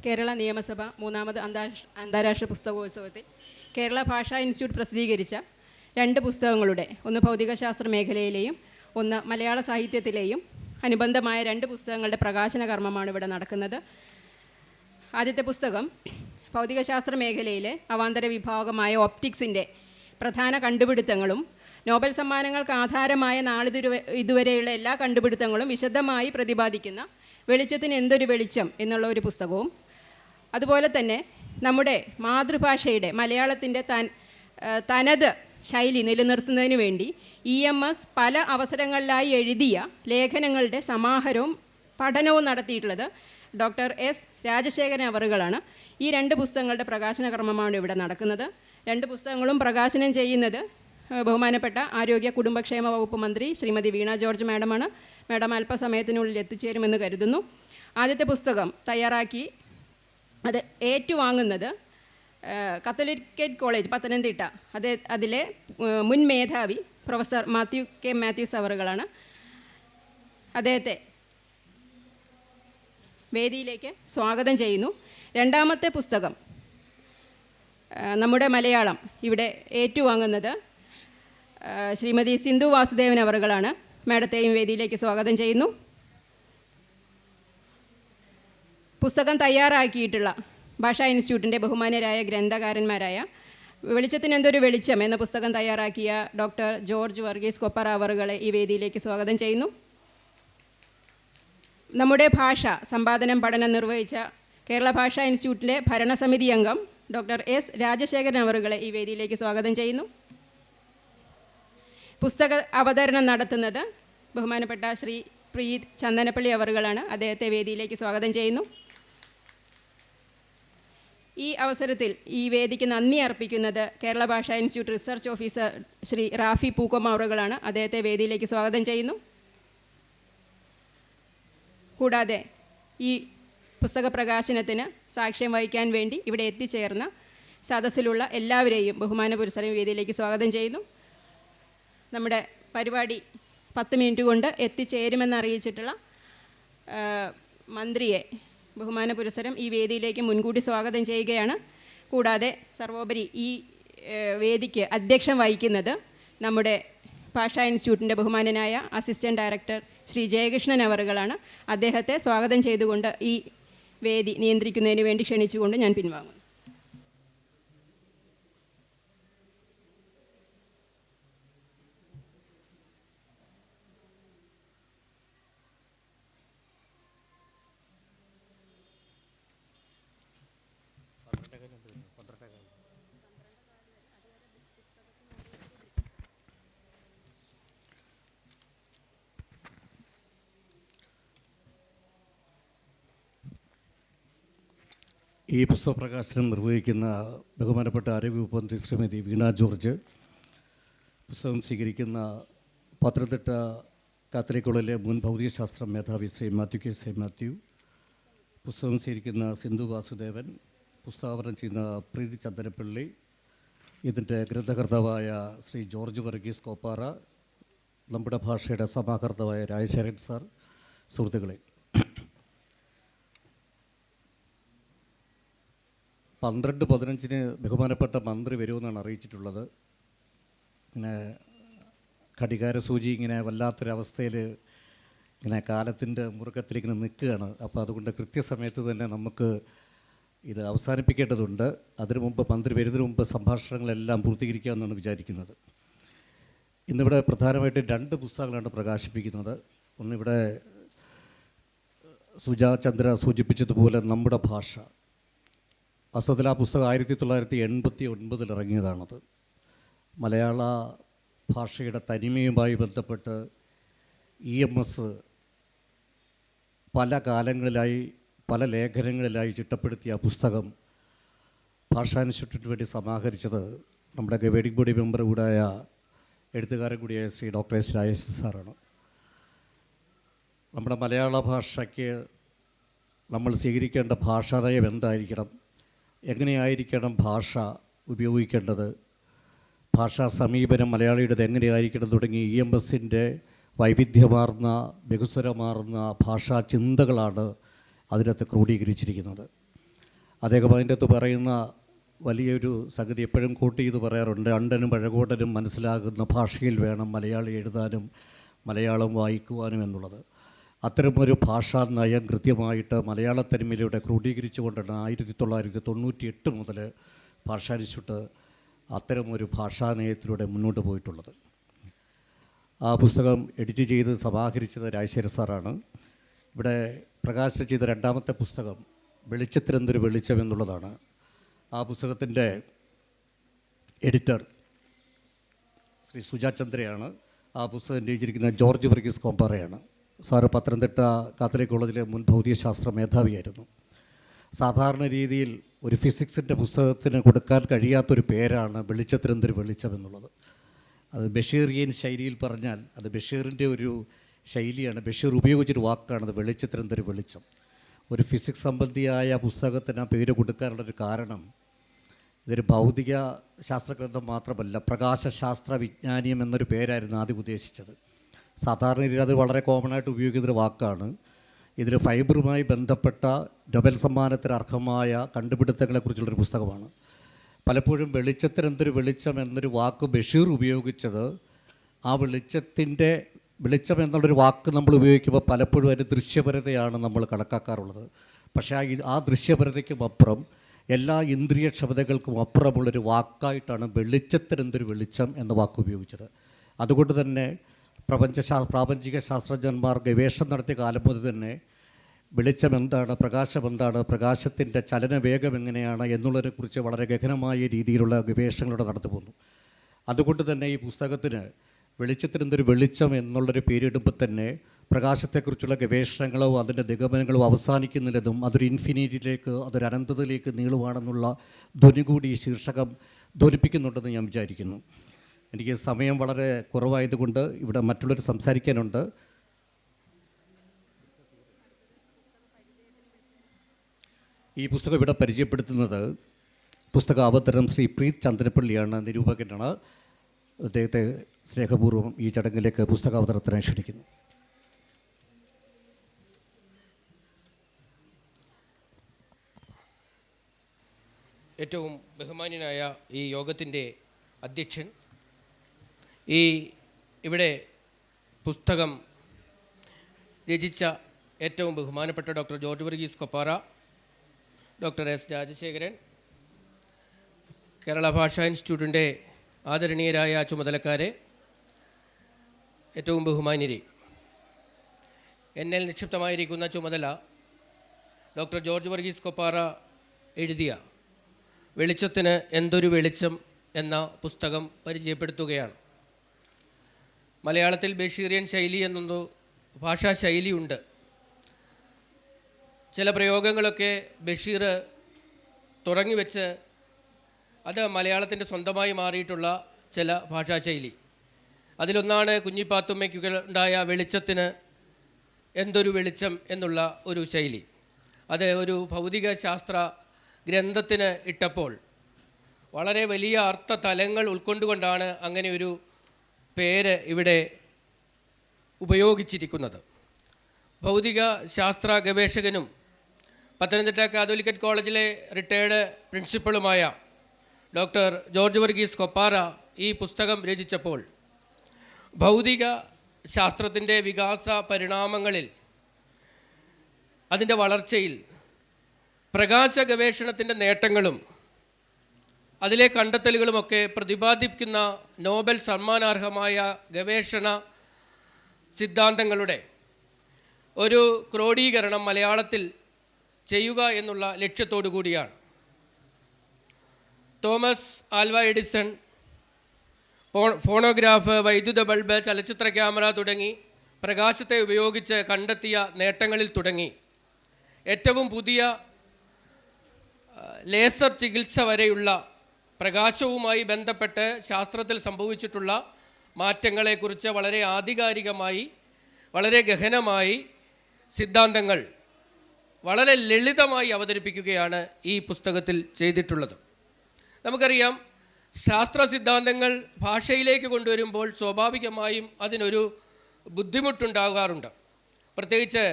കേരള നിയമസഭ മൂന്നാമത് അന്താരാഷ്ട്ര പുസ്തകോത്സവത്തിൽ കേരള ഭാഷാ ഇൻസ്റ്റിറ്റ്യൂട്ട് പ്രസിദ്ധീകരിച്ച 2 പുസ്തകങ്ങളുടെ, ഒന്ന് ഭൗതികശാസ്ത്ര മേഖലയിലെയും ഒന്ന് മലയാള സാഹിത്യത്തിലെയും അനുബന്ധമായ 2 പുസ്തകങ്ങളുടെ പ്രകാശന കർമ്മമാണ് ഇവിടെ നടക്കുന്നത്. ആദ്യത്തെ പുസ്തകം ഭൗതികശാസ്ത്ര മേഖലയിലെ അവാന്തര വിഭാഗമായ ഒപ്റ്റിക്സിൻ്റെ പ്രധാന കണ്ടുപിടുത്തങ്ങളും നോബൽ സമ്മാനങ്ങൾക്ക് ആധാരമായ ഇതുവരെയുള്ള എല്ലാ കണ്ടുപിടുത്തങ്ങളും വിശദമായി പ്രതിപാദിക്കുന്ന വെളിച്ചത്തിന് എന്തൊരു വെളിച്ചം എന്നുള്ള ഒരു പുസ്തകവും, അതുപോലെ തന്നെ നമ്മുടെ മാതൃഭാഷയുടെ മലയാളത്തിൻ്റെ തനത് ശൈലി നിലനിർത്തുന്നതിന് വേണ്ടി EMS പല അവസരങ്ങളിലായി എഴുതിയ ലേഖനങ്ങളുടെ സമാഹാരവും പഠനവും നടത്തിയിട്ടുള്ളത് ഡോക്ടർ S രാജശേഖരൻ അവറുകളാണ്. ഈ 2 പുസ്തകങ്ങളുടെ പ്രകാശന കർമ്മമാണ് ഇവിടെ നടക്കുന്നത്. 2 പുസ്തകങ്ങളും പ്രകാശനം ചെയ്യുന്നത് ബഹുമാനപ്പെട്ട ആരോഗ്യ കുടുംബക്ഷേമ വകുപ്പ് മന്ത്രി ശ്രീമതി വീണ ജോർജ് മാഡമാണ്. മാഡം അല്പസമയത്തിനുള്ളിൽ എത്തിച്ചേരുമെന്ന് കരുതുന്നു. ആദ്യത്തെ പുസ്തകം തയ്യാറാക്കി അത് ഏറ്റുവാങ്ങുന്നത് കത്തോലിക്കറ്റ് കോളേജ് പത്തനംതിട്ട അതിലെ മുൻ മേധാവി പ്രൊഫസർ മാത്യൂസ് അവറുകളാണ്. അദ്ദേഹത്തെ വേദിയിലേക്ക് സ്വാഗതം ചെയ്യുന്നു. രണ്ടാമത്തെ പുസ്തകം നമ്മുടെ മലയാളം ഇവിടെ ഏറ്റുവാങ്ങുന്നത് ശ്രീമതി സിന്ധു വാസുദേവൻ അവറുകളാണ്. മാഡത്തെയും വേദിയിലേക്ക് സ്വാഗതം ചെയ്യുന്നു. പുസ്തകം തയ്യാറാക്കിയിട്ടുള്ള ഭാഷാ ഇൻസ്റ്റിറ്റ്യൂട്ടിൻ്റെ ബഹുമാന്യരായ ഗ്രന്ഥകാരന്മാരായ വെളിച്ചത്തിന് എന്തൊരു വെളിച്ചം എന്ന പുസ്തകം തയ്യാറാക്കിയ ഡോക്ടർ ജോർജ് വർഗീസ് കൊപ്പറ അവറുകളെ ഈ വേദിയിലേക്ക് സ്വാഗതം ചെയ്യുന്നു. നമ്മുടെ ഭാഷ സമ്പാദനം പഠനം നിർവഹിച്ച കേരള ഭാഷാ ഇൻസ്റ്റിറ്റ്യൂട്ടിലെ ഭരണസമിതി അംഗം ഡോക്ടർ S രാജശേഖരൻ അവറുകളെ ഈ വേദിയിലേക്ക് സ്വാഗതം ചെയ്യുന്നു. പുസ്തക അവതരണം നടത്തുന്നത് ബഹുമാനപ്പെട്ട ശ്രീ പ്രീത് ചന്ദനപ്പള്ളി അവറുകളാണ്. അദ്ദേഹത്തെ വേദിയിലേക്ക് സ്വാഗതം ചെയ്യുന്നു. ഈ അവസരത്തിൽ ഈ വേദിക്ക് നന്ദി അർപ്പിക്കുന്നത് കേരള ഭാഷാ institute research officer Shri Rafi Pookkom അവറുകളാണ്. അദ്ദേഹത്തെ വേദിയിലേക്ക് സ്വാഗതം ചെയ്യുന്നു. കൂടാതെ ഈ പുസ്തക പ്രകാശനത്തിന് സാക്ഷ്യം വഹിക്കാൻ വേണ്ടി ഇവിടെ എത്തിച്ചേർന്ന സദസ്സിലുള്ള എല്ലാവരെയും ബഹുമാനപുരസരം വേദിയിലേക്ക് സ്വാഗതം ചെയ്യുന്നു. നമ്മുടെ പരിപാടി 10 മിനിറ്റ് കൊണ്ട് എത്തിച്ചേരുമെന്ന് അറിയിച്ചിട്ടുള്ള മന്ത്രിയെ ബഹുമാനപുരസരം ഈ വേദിയിലേക്ക് മുൻകൂട്ടി സ്വാഗതം ചെയ്യുകയാണ്. കൂടാതെ സർവോപരി ഈ വേദിക്ക് അധ്യക്ഷം വഹിക്കുന്നത് നമ്മുടെ ഭാഷാ ഇൻസ്റ്റിറ്റ്യൂട്ടിൻ്റെ ബഹുമാനനായ അസിസ്റ്റൻറ്റ് ഡയറക്ടർ ശ്രീ ജയകൃഷ്ണൻ അവറുകളാണ്. അദ്ദേഹത്തെ സ്വാഗതം ചെയ്തുകൊണ്ട് ഈ വേദി നിയന്ത്രിക്കുന്നതിന് വേണ്ടി ക്ഷണിച്ചുകൊണ്ട് ഞാൻ പിൻവാങ്ങുന്നു. ഈ പുസ്തക പ്രകാശനം നിർവഹിക്കുന്ന ബഹുമാനപ്പെട്ട ആരോഗ്യവകുപ്പ് മന്ത്രി ശ്രീമതി വീണ ജോർജ്, പുസ്തകം സ്വീകരിക്കുന്ന പത്തനംതിട്ട കാത്തലിക് കോളേജിലെ മുൻ ഭൗതികശാസ്ത്ര മേധാവി ശ്രീ മാത്യു, പുസ്തകം സ്വീകരിക്കുന്ന സിന്ധു വാസുദേവൻ, പുസ്തകാവരണം ചെയ്യുന്ന പ്രീതി ചന്ദനപ്പള്ളി, ഇതിൻ്റെ ഗ്രന്ഥകർത്താവായ ശ്രീ ജോർജ് വർഗീസ് കോപ്പാറ, നമ്മുടെ ഭാഷയുടെ സമാഹർത്താവായ രാജശേഖരൻ സാർ, സുഹൃത്തുക്കളെ, 12:15 ബഹുമാനപ്പെട്ട മന്ത്രി വരുമെന്നാണ് അറിയിച്ചിട്ടുള്ളത്. ഇങ്ങനെ ഘടികാരസൂചി ഇങ്ങനെ വല്ലാത്തൊരവസ്ഥയിൽ ഇങ്ങനെ കാലത്തിൻ്റെ മുറുക്കത്തിലിങ്ങനെ നിൽക്കുകയാണ്. അപ്പോൾ അതുകൊണ്ട് കൃത്യസമയത്ത് തന്നെ നമുക്ക് ഇത് അവസാനിപ്പിക്കേണ്ടതുണ്ട്. അതിനു മുമ്പ് മന്ത്രി വരുന്നതിന് മുമ്പ് സംഭാഷണങ്ങളെല്ലാം പൂർത്തീകരിക്കാമെന്നാണ് വിചാരിക്കുന്നത്. ഇന്നിവിടെ പ്രധാനമായിട്ടും 2 പുസ്തകങ്ങളാണ് പ്രകാശിപ്പിക്കുന്നത്. ഒന്നിവിടെ സുജാ ചന്ദ്ര സൂചിപ്പിച്ചതുപോലെ നമ്മുടെ ഭാഷ, അസത്തിൽ ആ പുസ്തകം 1989 ഇറങ്ങിയതാണത്. മലയാള ഭാഷയുടെ തനിമയുമായി ബന്ധപ്പെട്ട് EMS പല കാലങ്ങളിലായി പല ലേഖനങ്ങളിലായി ചിട്ടപ്പെടുത്തിയ പുസ്തകം ഭാഷാ ഇൻസ്റ്റിറ്റ്യൂട്ടിന് വേണ്ടി സമാഹരിച്ചത് നമ്മുടെ ഗവേണിംഗ് ബോഡി മെമ്പർ കൂടായ എഴുത്തുകാരൻ കൂടിയായ ശ്രീ ഡോക്ടർ S രാജേഷ് സാറാണ്. നമ്മുടെ മലയാള ഭാഷയ്ക്ക് നമ്മൾ സ്വീകരിക്കേണ്ട ഭാഷാനയം എന്തായിരിക്കണം, എങ്ങനെയായിരിക്കണം ഭാഷ ഉപയോഗിക്കേണ്ടത്, ഭാഷാ സമീപനം മലയാളിയുടേത് എങ്ങനെയായിരിക്കണം തുടങ്ങി EMSൻ്റെ വൈവിധ്യമാർന്ന ബഹുസ്വരമാർന്ന ഭാഷാ ചിന്തകളാണ് അതിനകത്ത് ക്രോഡീകരിച്ചിരിക്കുന്നത്. അദ്ദേഹം അതിൻ്റെ അകത്ത് പറയുന്ന വലിയൊരു സംഗതി എപ്പോഴും കോട്ട് ചെയ്ത് പറയാറുണ്ട്. അണ്ടനും പഴകോട്ടനും മനസ്സിലാകുന്ന ഭാഷയിൽ വേണം മലയാളം എഴുതാനും മലയാളം വായിക്കുവാനും എന്നുള്ളത്. അത്തരമൊരു ഭാഷാ നയം കൃത്യമായിട്ട് മലയാള തനിമയിലൂടെ ക്രോഡീകരിച്ചുകൊണ്ടാണ് 1998 മുതൽ ഭാഷാ ഇൻസ്റ്റിറ്റ്യൂട്ട് അത്തരമൊരു ഭാഷാ നയത്തിലൂടെ മുന്നോട്ട് പോയിട്ടുള്ളത്. ആ പുസ്തകം എഡിറ്റ് ചെയ്ത് സമാഹരിച്ചത് രാജശേഖര സാറാണ്. ഇവിടെ പ്രകാശനം ചെയ്ത രണ്ടാമത്തെ പുസ്തകം വെളിച്ചത്തിനെന്തൊരു വെളിച്ചം എന്നുള്ളതാണ്. ആ പുസ്തകത്തിൻ്റെ എഡിറ്റർ ശ്രീ സുജാ ചന്ദ്രയാണ്. ആ പുസ്തകം രചിച്ചിരിക്കുന്ന ജോർജ് വർഗീസ് കോമ്പാറയാണ്. സാറ് പത്തനംതിട്ട കാത്തലിക് കോളേജിലെ മുൻ ഭൗതികശാസ്ത്ര മേധാവിയായിരുന്നു. സാധാരണ രീതിയിൽ ഒരു ഫിസിക്സിൻ്റെ പുസ്തകത്തിന് കൊടുക്കാൻ കഴിയാത്തൊരു പേരാണ് വെളിച്ചത്തിനെന്തൊരു വെളിച്ചം എന്നുള്ളത്. അത് ബഷീറിയൻ ശൈലിയിൽ പറഞ്ഞാൽ അത് ബഷീറിൻ്റെ ഒരു ശൈലിയാണ്. ബഷീർ ഉപയോഗിച്ചൊരു വാക്കാണത് വെളിച്ചത്തിനെന്തൊരു വെളിച്ചം. ഒരു ഫിസിക്സ് സംബന്ധിയായ പുസ്തകത്തിന് ആ പേര് കൊടുക്കാനുള്ളൊരു കാരണം ഇതൊരു ഭൗതിക ശാസ്ത്രഗ്രന്ഥം മാത്രമല്ല, പ്രകാശശാസ്ത്ര വിജ്ഞാനീയം എന്നൊരു പേരായിരുന്നു ആദ്യം ഉദ്ദേശിച്ചത്. സാധാരണ രീതിയിൽ അത് വളരെ കോമൺ ആയിട്ട് ഉപയോഗിക്കുന്നൊരു വാക്കാണ്. ഇതിൽ ഫൈബറുമായി ബന്ധപ്പെട്ട നൊബേൽ സമ്മാനത്തിന് അർഹമായ കണ്ടുപിടുത്തങ്ങളെക്കുറിച്ചുള്ളൊരു പുസ്തകമാണ്. പലപ്പോഴും വെളിച്ചത്തിനെന്തൊരു വെളിച്ചം എന്നൊരു വാക്ക് ബഷീർ ഉപയോഗിച്ചത് ആ വെളിച്ചം എന്നുള്ളൊരു വാക്ക് നമ്മൾ ഉപയോഗിക്കുമ്പോൾ പലപ്പോഴും അതിൻ്റെ ദൃശ്യപരതയാണ് നമ്മൾ കണക്കാക്കാറുള്ളത്. പക്ഷേ ആ ദൃശ്യപരതയ്ക്കും അപ്പുറം എല്ലാ ഇന്ദ്രിയ ക്ഷമതകൾക്കും അപ്പുറമുള്ളൊരു വാക്കായിട്ടാണ് വെളിച്ചത്തിനെന്തൊരു വെളിച്ചം എന്ന വാക്ക് ഉപയോഗിച്ചത്. അതുകൊണ്ട് തന്നെ പ്രാപഞ്ചിക ശാസ്ത്രജ്ഞന്മാർ ഗവേഷണം നടത്തിയ കാലം മുതൽ തന്നെ വെളിച്ചം എന്താണ്, പ്രകാശം എന്താണ്, പ്രകാശത്തിൻ്റെ ചലനവേഗം എങ്ങനെയാണ് എന്നുള്ളതിനെക്കുറിച്ച് വളരെ ഗഹനമായ രീതിയിലുള്ള ഗവേഷണങ്ങളുടെ നടത്തി പോന്നു. അതുകൊണ്ട് തന്നെ ഈ പുസ്തകത്തിന് വെളിച്ചത്തിനെന്തൊരു വെളിച്ചം എന്നുള്ളൊരു പേരിടുമ്പോൾ തന്നെ പ്രകാശത്തെക്കുറിച്ചുള്ള ഗവേഷണങ്ങളോ അതിൻ്റെ നിഗമനങ്ങളോ അവസാനിക്കുന്നില്ലെന്നും അതൊരു ഇൻഫിനിറ്റിയിലേക്ക്, അതൊരു അനന്തതയിലേക്ക് നീളുവാണെന്നുള്ള ധ്വനി കൂടി ഈ ശീർഷകം ധ്വനിപ്പിക്കുന്നുണ്ടെന്ന് ഞാൻ വിചാരിക്കുന്നു. എനിക്ക് സമയം വളരെ കുറവായതുകൊണ്ട് ഇവിടെ മറ്റുള്ളവർ സംസാരിക്കാനുണ്ട്. ഈ പുസ്തകം ഇവിടെ പരിചയപ്പെടുത്തുന്നത് പുസ്തക അവതരണം ശ്രീ പ്രീത് ചന്ദ്രപ്പള്ളിയാണ്, നിരൂപകനാണ്. അദ്ദേഹത്തെ സ്നേഹപൂർവ്വം ഈ ചടങ്ങിലേക്ക് പുസ്തകാവതരണത്തിനായി ക്ഷണിക്കുന്നു. ഏറ്റവും ബഹുമാന്യനായ ഈ യോഗത്തിൻ്റെ അധ്യക്ഷൻ, ഇവിടെ പുസ്തകം രചിച്ച ഏറ്റവും ബഹുമാനപ്പെട്ട doctor George Varghese Koppara, doctor S Rajasekharan, Kerala ഭാഷാ ഇൻസ്റ്റിറ്റ്യൂട്ടിൻ്റെ ആദരണീയരായ ചുമതലക്കാരെ, ഏറ്റവും ബഹുമാന്യരെ, എന്നിൽ നിക്ഷിപ്തമായിരിക്കുന്ന ചുമതല ഡോക്ടർ ജോർജ് വർഗീസ് കൊപ്പാറ എഴുതിയ വെളിച്ചത്തിന് എന്തൊരു വെളിച്ചം എന്ന പുസ്തകം പരിചയപ്പെടുത്തുകയാണ്. മലയാളത്തിൽ ബഷീറിയൻ ശൈലി എന്നൊരു ഭാഷാ ശൈലിയുണ്ട്. ചില പ്രയോഗങ്ങളൊക്കെ ബഷീർ തുടങ്ങിവെച്ച് അത് മലയാളത്തിൻ്റെ സ്വന്തമായി മാറിയിട്ടുള്ള ചില ഭാഷാശൈലി. അതിലൊന്നാണ് കുഞ്ഞിപ്പാത്തുമ്മയ്ക്ക് ഉണ്ടായ വെളിച്ചത്തിന് എന്തൊരു വെളിച്ചം എന്നുള്ള ഒരു ശൈലി. അത് ഒരു ഭൗതിക ശാസ്ത്ര ഗ്രന്ഥത്തിന് ഇട്ടപ്പോൾ വളരെ വലിയ അർത്ഥതലങ്ങൾ ഉൾക്കൊണ്ടുകൊണ്ടാണ് അങ്ങനെ ഒരു പേര് ഇവിടെ ഉപയോഗിച്ചിരിക്കുന്നത്. ഭൗതിക ശാസ്ത്ര ഗവേഷകനും പത്തനംതിട്ട കാത്തോലിക്കറ്റ് കോളേജിലെ റിട്ടയേർഡ് പ്രിൻസിപ്പളുമായ ഡോക്ടർ ജോർജ് വർഗീസ് കൊപ്പാറ ഈ പുസ്തകം രചിച്ചപ്പോൾ ഭൗതിക ശാസ്ത്രത്തിൻ്റെ വികാസ പരിണാമങ്ങളിൽ, അതിൻ്റെ വളർച്ചയിൽ പ്രകാശ ഗവേഷണത്തിൻ്റെ നേട്ടങ്ങളും അതിലെ കണ്ടെത്തലുകളുമൊക്കെ പ്രതിപാദിക്കുന്ന നോബൽ സമ്മാനാർഹമായ ഗവേഷണ സിദ്ധാന്തങ്ങളുടെ ഒരു ക്രോഡീകരണം മലയാളത്തിൽ ചെയ്യുക എന്നുള്ള ലക്ഷ്യത്തോടു കൂടിയാണ്. തോമസ് ആൽവ എഡിസൺ ഫോണോഗ്രാഫ്, വൈദ്യുത ബൾബ്, ചലച്ചിത്ര ക്യാമറ തുടങ്ങി പ്രകാശത്തെ ഉപയോഗിച്ച് കണ്ടെത്തിയ നേട്ടങ്ങളിൽ തുടങ്ങി ഏറ്റവും പുതിയ ലേസർ ചികിത്സ വരെയുള്ള പ്രകാശവുമായി ബന്ധപ്പെട്ട് ശാസ്ത്രത്തിൽ സംഭവിച്ചിട്ടുള്ള മാറ്റങ്ങളെക്കുറിച്ച് വളരെ ആധികാരികമായി, വളരെ ഗഹനമായി സിദ്ധാന്തങ്ങൾ വളരെ ലളിതമായി അവതരിപ്പിക്കുകയാണ് ഈ പുസ്തകത്തിൽ ചെയ്തിട്ടുള്ളത്. നമുക്കറിയാം, ശാസ്ത്ര സിദ്ധാന്തങ്ങൾ ഭാഷയിലേക്ക് കൊണ്ടുവരുമ്പോൾ സ്വാഭാവികമായും അതിനൊരു ബുദ്ധിമുട്ടുണ്ടാകാറുണ്ട്. പ്രത്യേകിച്ച്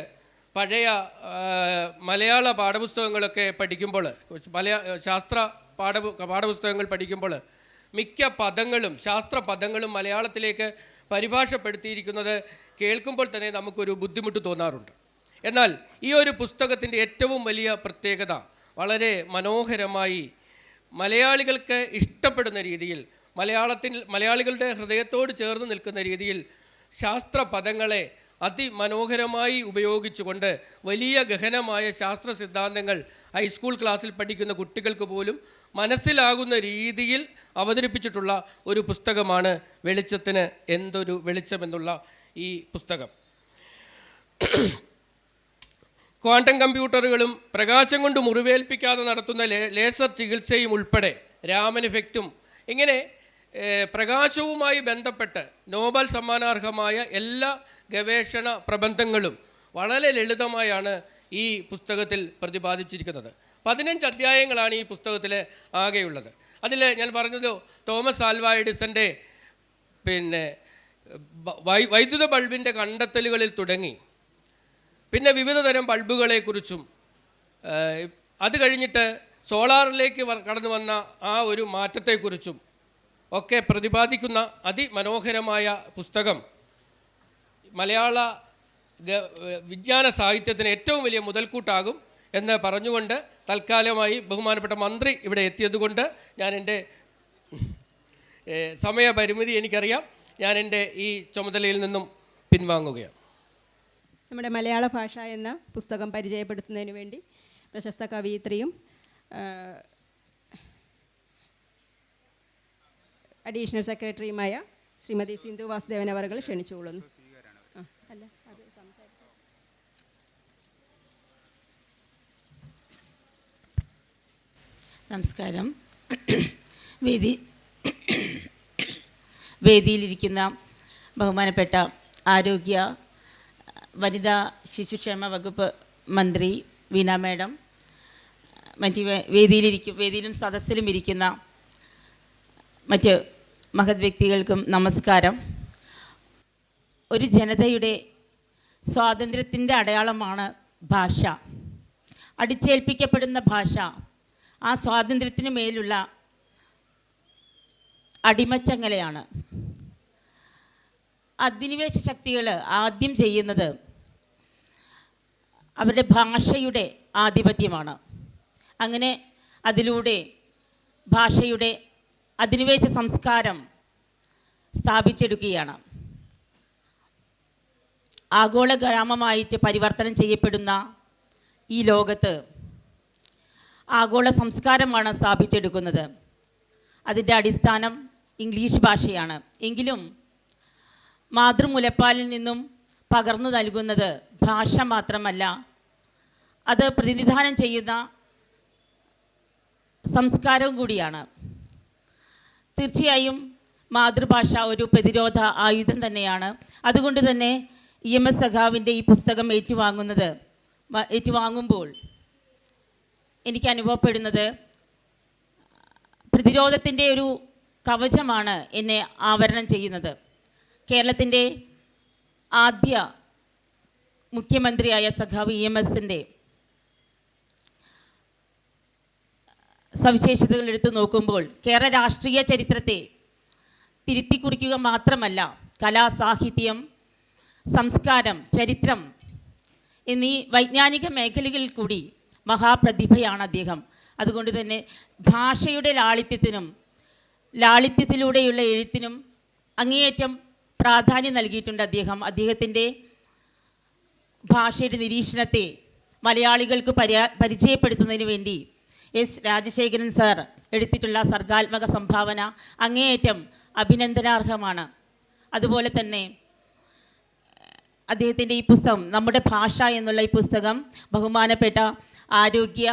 പഴയ മലയാള പാഠപുസ്തകങ്ങളൊക്കെ പഠിക്കുമ്പോൾ ശാസ്ത്ര പാഠപുസ്തകങ്ങൾ പഠിക്കുമ്പോൾ മിക്ക പദങ്ങളും ശാസ്ത്ര പദങ്ങളും മലയാളത്തിലേക്ക് പരിഭാഷപ്പെടുത്തിയിരിക്കുന്നത് കേൾക്കുമ്പോൾ തന്നെ നമുക്കൊരു ബുദ്ധിമുട്ട് തോന്നാറുണ്ട്. എന്നാൽ ഈ ഒരു പുസ്തകത്തിൻ്റെ ഏറ്റവും വലിയ പ്രത്യേകത വളരെ മനോഹരമായി മലയാളികൾക്ക് ഇഷ്ടപ്പെടുന്ന രീതിയിൽ മലയാളികളുടെ ഹൃദയത്തോട് ചേർന്ന് നിൽക്കുന്ന രീതിയിൽ ശാസ്ത്ര പദങ്ങളെ അതിമനോഹരമായി ഉപയോഗിച്ചുകൊണ്ട് വലിയ ഗഹനമായ ശാസ്ത്ര സിദ്ധാന്തങ്ങൾ ഹൈസ്കൂൾ ക്ലാസ്സിൽ പഠിക്കുന്ന കുട്ടികൾക്ക് പോലും മനസ്സിലാകുന്ന രീതിയിൽ അവതരിപ്പിച്ചിട്ടുള്ള ഒരു പുസ്തകമാണ് വെളിച്ചത്തിന് എന്തൊരു വെളിച്ചമെന്നുള്ള ഈ പുസ്തകം. ക്വാണ്ടം കമ്പ്യൂട്ടറുകളും പ്രകാശം കൊണ്ട് മുറിവേൽപ്പിക്കാതെ നടത്തുന്ന ലേസർ ചികിത്സയും ഉൾപ്പെടെ രാമൻ എഫക്റ്റും ഇങ്ങനെ പ്രകാശവുമായി ബന്ധപ്പെട്ട് നോബൽ സമ്മാനാർഹമായ എല്ലാ ഗവേഷണ പ്രബന്ധങ്ങളും വളരെ ലളിതമായാണ് ഈ പുസ്തകത്തിൽ പ്രതിപാദിച്ചിരിക്കുന്നത്. 15 അധ്യായങ്ങളാണ് ഈ പുസ്തകത്തിൽ ആകെയുള്ളത്. അതിൽ ഞാൻ പറഞ്ഞത് തോമസ് ആൽവാ എഡിസൻ്റെ വൈദ്യുത ബൾബിൻ്റെ കണ്ടെത്തലുകളിൽ തുടങ്ങി പിന്നെ വിവിധ തരം ബൾബുകളെക്കുറിച്ചും അത് കഴിഞ്ഞിട്ട് സോളാറിലേക്ക് കടന്നു വന്ന ആ ഒരു മാറ്റത്തെക്കുറിച്ചും ഒക്കെ പ്രതിപാദിക്കുന്ന അതിമനോഹരമായ പുസ്തകം മലയാള വിജ്ഞാന സാഹിത്യത്തിന് ഏറ്റവും വലിയ മുതൽക്കൂട്ടാകും എന്ന് പറഞ്ഞുകൊണ്ട് തൽക്കാലമായി ബഹുമാനപ്പെട്ട മന്ത്രി ഇവിടെ എത്തിയതുകൊണ്ട് ഞാൻ എൻ്റെ സമയപരിമിതി എനിക്കറിയാം, ഞാൻ എൻ്റെ ഈ ചുമതലയിൽ നിന്നും പിൻവാങ്ങുകയാണ്. നമ്മുടെ മലയാള ഭാഷ എന്ന പുസ്തകം പരിചയപ്പെടുത്തുന്നതിന് വേണ്ടി പ്രശസ്ത കവയിത്രിയും അഡീഷണൽ സെക്രട്ടറിയുമായ ശ്രീമതി സിന്ധു വാസുദേവൻ അവർകൾ ക്ഷണിച്ചുകൊള്ളുന്നു. അല്ല അത് സംസാരിച്ചു. നമസ്കാരം. വേദിയിലിരിക്കുന്ന ബഹുമാനപ്പെട്ട ആരോഗ്യ വനിതാ ശിശുക്ഷേമ വകുപ്പ് മന്ത്രി വീണ മാഡം, മറ്റ് വേദിയിലും സദസ്സിലും ഇരിക്കുന്ന മറ്റ് മഹത് വ്യക്തികൾക്കും നമസ്കാരം. ഒരു ജനതയുടെ സ്വാതന്ത്ര്യത്തിൻ്റെ അടയാളമാണ് ഭാഷ. അടിച്ചേൽപ്പിക്കപ്പെടുന്ന ഭാഷ ആ സ്വാതന്ത്ര്യത്തിന് മേലുള്ള അടിമച്ചങ്ങലയാണ്. അധിനിവേശ ശക്തികൾ ആദ്യം ചെയ്യുന്നത് അവരുടെ ഭാഷയുടെ ആധിപത്യമാണ്. അങ്ങനെ അതിലൂടെ ഭാഷയുടെ അധിനിവേശ സംസ്കാരം സ്ഥാപിച്ചെടുക്കുകയാണ്. ആഗോള ഗ്രാമമായിട്ട് പരിവർത്തനം ചെയ്യപ്പെടുന്ന ഈ ലോകത്ത് ആഗോള സംസ്കാരമാണ് സ്ഥാപിച്ചെടുക്കുന്നത്. അതിൻ്റെ അടിസ്ഥാനം ഇംഗ്ലീഷ് ഭാഷയാണ്. എങ്കിലും മാതൃമുലപ്പാലിൽ നിന്നും പകർന്നു നൽകുന്നത് ഭാഷ മാത്രമല്ല, അത് പ്രതിനിധാനം ചെയ്യുന്ന സംസ്കാരവും കൂടിയാണ്. തീർച്ചയായും മാതൃഭാഷ ഒരു പ്രതിരോധ ആയുധം തന്നെയാണ്. അതുകൊണ്ട് തന്നെ EMS സഖാവിൻ്റെ ഈ പുസ്തകം ഏറ്റുവാങ്ങുമ്പോൾ എനിക്ക് അനുഭവപ്പെടുന്നത് പ്രതിരോധത്തിൻ്റെ ഒരു കവചമാണ് എന്നെ ആവരണം ചെയ്യുന്നത്. കേരളത്തിൻ്റെ ആദ്യ മുഖ്യമന്ത്രിയായ സഖാവ് EMSൻ്റെ സവിശേഷതകൾ എടുത്തു നോക്കുമ്പോൾ കേരള രാഷ്ട്രീയ ചരിത്രത്തെ തിരുത്തിക്കുറിക്കുക മാത്രമല്ല, കലാ, സാഹിത്യം, സംസ്കാരം, ചരിത്രം എന്നീ വൈജ്ഞാനിക മേഖലകളിൽ കൂടി മഹാപ്രതിഭയാണ് അദ്ദേഹം. അതുകൊണ്ട് തന്നെ ഭാഷയുടെ ലാളിത്യത്തിലൂടെയുള്ള എഴുത്തിനും അങ്ങേയറ്റം പ്രാധാന്യം നൽകിയിട്ടുണ്ട് അദ്ദേഹം. അദ്ദേഹത്തിൻ്റെ ഭാഷയുടെ നിരീക്ഷണത്തെ മലയാളികൾക്ക് പരിചയപ്പെടുത്തുന്നതിന് വേണ്ടി S. രാജശേഖരൻ സാർ എടുത്തിട്ടുള്ള സർഗാത്മക സംഭാവന അങ്ങേയറ്റം അഭിനന്ദനാർഹമാണ്. അതുപോലെ തന്നെ അദ്ദേഹത്തിൻ്റെ ഈ പുസ്തകം, നമ്മുടെ ഭാഷ എന്നുള്ള ഈ പുസ്തകം, ബഹുമാനപ്പെട്ട ആരോഗ്യ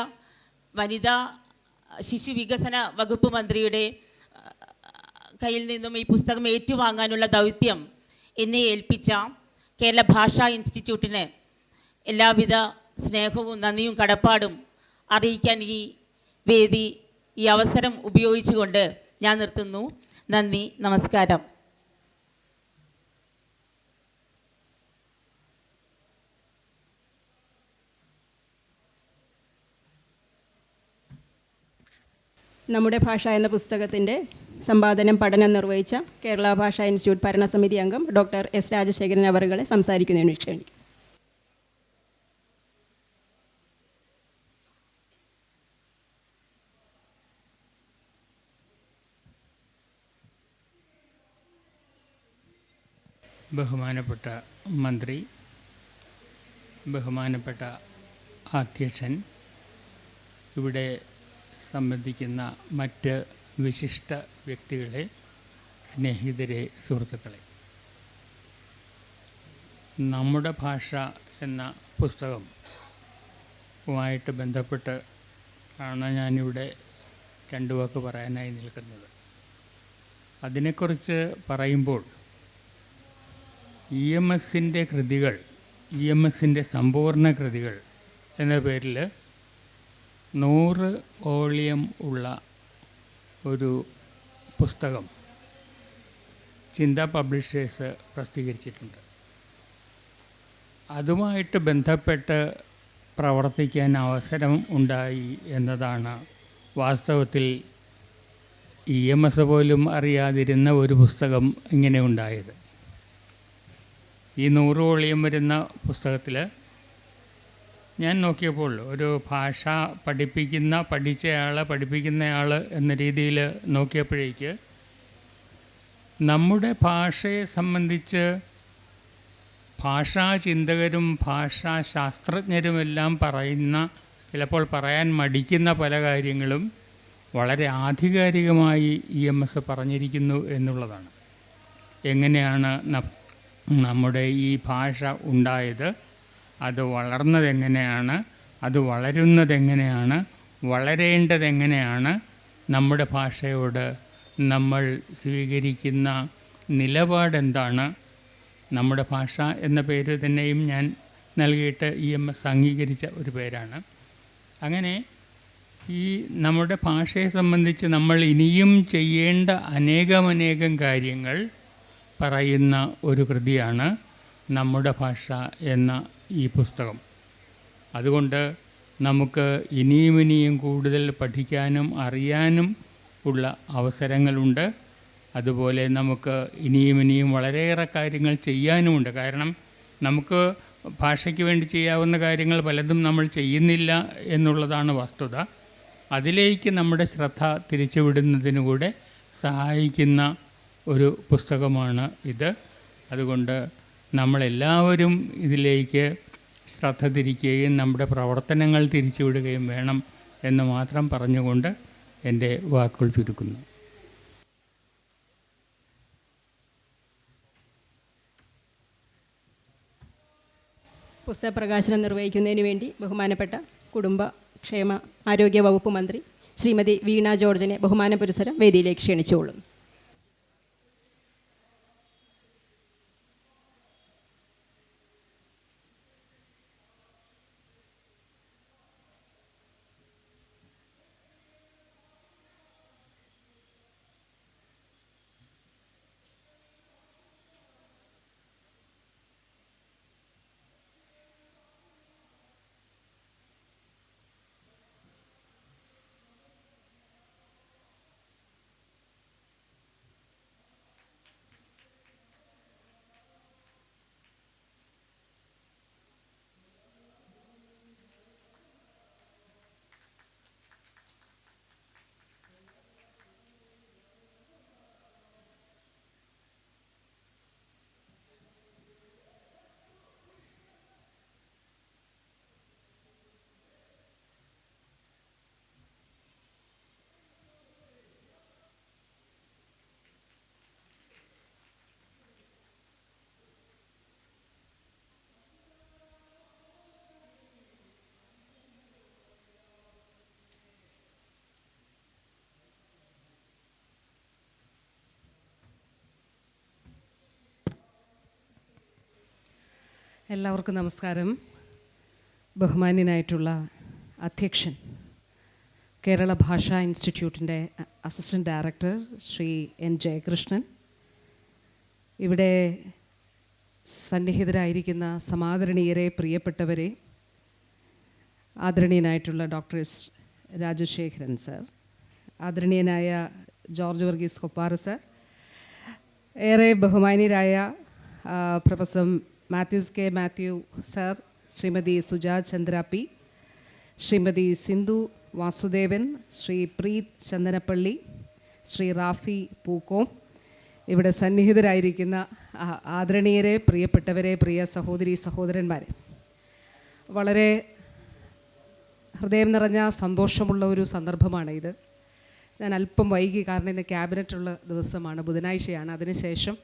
വനിതാ ശിശു വികസന വകുപ്പ് മന്ത്രിയുടെ കയ്യിൽ നിന്നും ഈ പുസ്തകം ഏറ്റുവാങ്ങാനുള്ള ദൗത്യം എന്നെ ഏൽപ്പിച്ച കേരള ഭാഷാ ഇൻസ്റ്റിറ്റ്യൂട്ടിന് എല്ലാവിധ സ്നേഹവും നന്ദിയും കടപ്പാടും അറിയിക്കാൻ ഈ അവസരം ഉപയോഗിച്ചുകൊണ്ട് ഞാൻ നിർത്തുന്നു. നന്ദി, നമസ്കാരം. നമ്മുടെ ഭാഷ എന്ന പുസ്തകത്തിൻ്റെ സമ്പാദനം പഠനം നിർവഹിച്ച കേരള ഭാഷാ ഇൻസ്റ്റിറ്റ്യൂട്ട് ഭരണസമിതി അംഗം ഡോക്ടർ എസ് രാജശേഖരൻ അവറുകളെ സംസാരിക്കുന്നതിന് ക്ഷണിക്കും. ബഹുമാനപ്പെട്ട മന്ത്രി, ബഹുമാനപ്പെട്ട അധ്യക്ഷൻ, ഇവിടെ സംബന്ധിക്കുന്ന മറ്റ് വിശിഷ്ട വ്യക്തികളെ, സ്നേഹിതരെ, സുഹൃത്തുക്കളെ, നമ്മുടെ ഭാഷ എന്ന പുസ്തകവുമായിട്ട് ബന്ധപ്പെട്ട് ആണ് ഞാനിവിടെ രണ്ട് വാക്ക് പറയാനായി നിൽക്കുന്നത്. അതിനെക്കുറിച്ച് പറയുമ്പോൾ EMSൻ്റെ കൃതികൾ, EMSൻ്റെ സമ്പൂർണ്ണ കൃതികൾ എന്ന പേരിൽ 100 വോളിയം ഉള്ള ഒരു പുസ്തകം ചിന്ത പബ്ലിഷേഴ്സ് പ്രസിദ്ധീകരിച്ചിട്ടുണ്ട്. അതുമായിട്ട് ബന്ധപ്പെട്ട് പ്രവർത്തിക്കാൻ അവസരം ഉണ്ടായി എന്നതാണ് വാസ്തവത്തിൽ EMS പോലും അറിയാതിരുന്ന ഒരു പുസ്തകം ഇങ്ങനെ ഉണ്ടായത്. ഈ 100 വോളിയം വരുന്ന പുസ്തകത്തിൽ ഞാൻ നോക്കിയപ്പോൾ ഒരു ഭാഷ പഠിപ്പിക്കുന്നയാൾ എന്ന രീതിയിൽ നോക്കിയപ്പോഴേക്ക് നമ്മുടെ ഭാഷയെ സംബന്ധിച്ച് ഭാഷാചിന്തകരും ഭാഷാശാസ്ത്രജ്ഞരുമെല്ലാം ചിലപ്പോൾ പറയാൻ മടിക്കുന്ന പല കാര്യങ്ങളും വളരെ ആധികാരികമായി EMS പറഞ്ഞിരിക്കുന്നു എന്നുള്ളതാണ്. എങ്ങനെയാണ് നമ്മുടെ ഈ ഭാഷ ഉണ്ടായത്, അത് വളർന്നതെങ്ങനെയാണ്, അത് വളരുന്നതെങ്ങനെയാണ്, വളരേണ്ടതെങ്ങനെയാണ്, നമ്മുടെ ഭാഷയോട് നമ്മൾ സ്വീകരിക്കുന്ന നിലപാടെന്താണ്. നമ്മുടെ ഭാഷ എന്ന പേര് തന്നെയും ഞാൻ നൽകിയിട്ട് EMS അംഗീകരിച്ച ഒരു പേരാണ്. അങ്ങനെ ഈ നമ്മുടെ ഭാഷയെ സംബന്ധിച്ച് നമ്മൾ ഇനിയും ചെയ്യേണ്ട അനേകം കാര്യങ്ങൾ പറയുന്ന ഒരു കൃതിയാണ് നമ്മുടെ ഭാഷ എന്ന ഈ പുസ്തകം. അതുകൊണ്ട് നമുക്ക് ഇനിയും കൂടുതൽ പഠിക്കാനും അറിയാനും ഉള്ള അവസരങ്ങളുണ്ട്. അതുപോലെ നമുക്ക് ഇനിയും വളരെയേറെ കാര്യങ്ങൾ ചെയ്യാനുമുണ്ട്. കാരണം നമുക്ക് ഭാഷയ്ക്ക് വേണ്ടി ചെയ്യാവുന്ന കാര്യങ്ങൾ പലതും നമ്മൾ ചെയ്യുന്നില്ല എന്നുള്ളതാണ് വസ്തുത. അതിലേക്ക് നമ്മുടെ ശ്രദ്ധ തിരിച്ചുവിടുന്നതിന് കൂടെ സഹായിക്കുന്ന ഒരു പുസ്തകമാണ് ഇത്. അതുകൊണ്ട് നമ്മളെല്ലാവരും ഇതിലേക്ക് ശ്രദ്ധ തിരിക്കുകയും നമ്മുടെ പ്രവർത്തനങ്ങൾ തിരിച്ചുവിടുകയും വേണം എന്ന് മാത്രം പറഞ്ഞുകൊണ്ട് എൻ്റെ വാക്കുകൾ ചുരുക്കുന്നു. പുസ്തക പ്രകാശനം നിർവഹിക്കുന്നതിന് വേണ്ടി ബഹുമാനപ്പെട്ട കുടുംബക്ഷേമ ആരോഗ്യ വകുപ്പ് മന്ത്രി ശ്രീമതി വീണ ജോർജിനെ ബഹുമാന പുരസ്സരം വേദിയിലേക്ക് ക്ഷണിച്ചുകൊള്ളുന്നു. എല്ലാവർക്കും നമസ്കാരം. ബഹുമാന്യനായിട്ടുള്ള അധ്യക്ഷൻ, കേരള ഭാഷാ ഇൻസ്റ്റിറ്റ്യൂട്ടിൻ്റെ assistant director Shri N. Jayakrishnan, ഇവിടെ സന്നിഹിതരായിരിക്കുന്ന സമാദരണീയരെ, പ്രിയപ്പെട്ടവരെ, ആദരണീയനായിട്ടുള്ള ഡോക്ടർ എസ് രാജശേഖരൻ സർ, ആദരണീയനായ ജോർജ് വർഗീസ് കൊപ്പാറ സർ, ഏറെ ബഹുമാനീയരായ professor Mathews K Mathew sir, Shrimati Suja Chandra P, Shrimati Sindhu Vasudevan, Shri Preeth Chandanappally, Shri Rafi Pookkom, ഇവിടെ സന്നിഹിതരായിരിക്കുന്ന ആദരണീയരെ, പ്രിയപ്പെട്ടവരെ, പ്രിയ സഹോദരി സഹോദരന്മാരെ, വളരെ ഹൃദയം നിറഞ്ഞ സന്തോഷമുള്ള ഒരു സന്ദർഭമാണ് ഇത്. ഞാൻ അല്പം വൈകി, കാരണം ഇന്ന് ക്യാബിനറ്റുള്ള ദിവസമാണ്, ബുധനാഴ്ചയാണ്. അതിനുശേഷം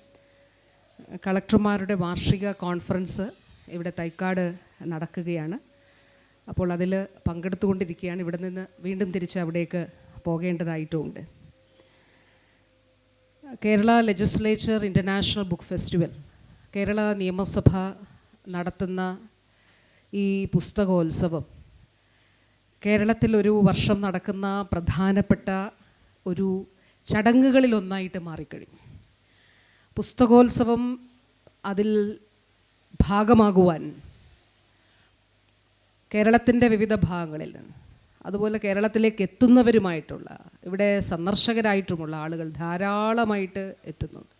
കളക്ടർമാരുടെ വാർഷിക കോൺഫറൻസ് ഇവിടെ തൈക്കാട് നടക്കുകയാണ്. അപ്പോൾ അതിൽ പങ്കെടുത്തുകൊണ്ടിരിക്കുകയാണ്. ഇവിടെ നിന്ന് വീണ്ടും തിരിച്ച് അവിടേക്ക് പോകേണ്ടതായിട്ടുമുണ്ട്. Kerala legislature international book festival, Kerala Niyamasabha നടത്തുന്ന ഈ പുസ്തകോത്സവം കേരളത്തിൽ ഒരു വർഷം നടക്കുന്ന പ്രധാനപ്പെട്ട ഒരു ചടങ്ങുകളിലൊന്നായിട്ട് മാറിക്കഴിഞ്ഞു. പുസ്തകോത്സവം അതിൽ ഭാഗമാകുവാൻ കേരളത്തിൻ്റെ വിവിധ ഭാഗങ്ങളിൽ നിന്ന്, അതുപോലെ കേരളത്തിലേക്ക് എത്തുന്നവരുമായിട്ടുള്ള, ഇവിടെ സന്ദർശകരായിട്ടുമുള്ള ആളുകൾ ധാരാളമായിട്ട് എത്തുന്നുണ്ട്.